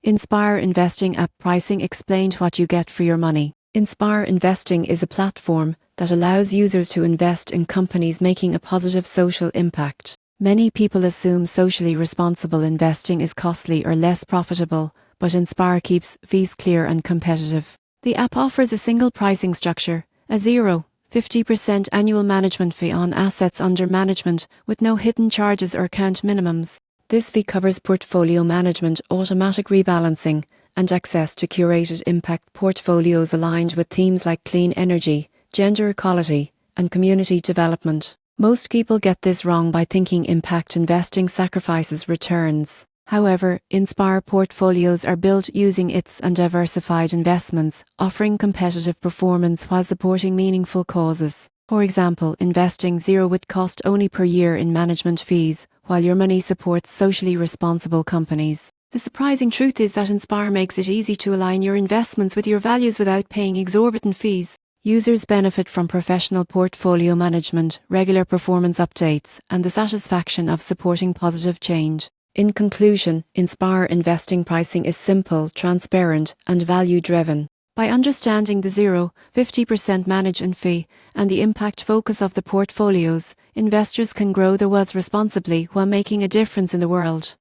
Inspire Investing app pricing explained what you get for your money. Inspire Investing is a platform that allows users to invest in companies making a positive social impact. Many people assume socially responsible investing is costly or less profitable, but Inspire keeps fees clear and competitive. The app offers a single pricing structure, a 50% annual management fee on assets under management with no hidden charges or account minimums. This fee covers portfolio management, automatic rebalancing, and access to curated impact portfolios aligned with themes like clean energy, gender equality, and community development. Most people get this wrong by thinking impact investing sacrifices returns. However, Inspire portfolios are built using its and diversified investments, offering competitive performance while supporting meaningful causes. For example, investing zero would cost only per year in management fees, while your money supports socially responsible companies. The surprising truth is that Inspire makes it easy to align your investments with your values without paying exorbitant fees. Users benefit from professional portfolio management, regular performance updates, and the satisfaction of supporting positive change. In conclusion, Inspire Investing pricing is simple, transparent, and value-driven. By understanding the 50% management fee and the impact focus of the portfolios, investors can grow their wealth responsibly while making a difference in the world.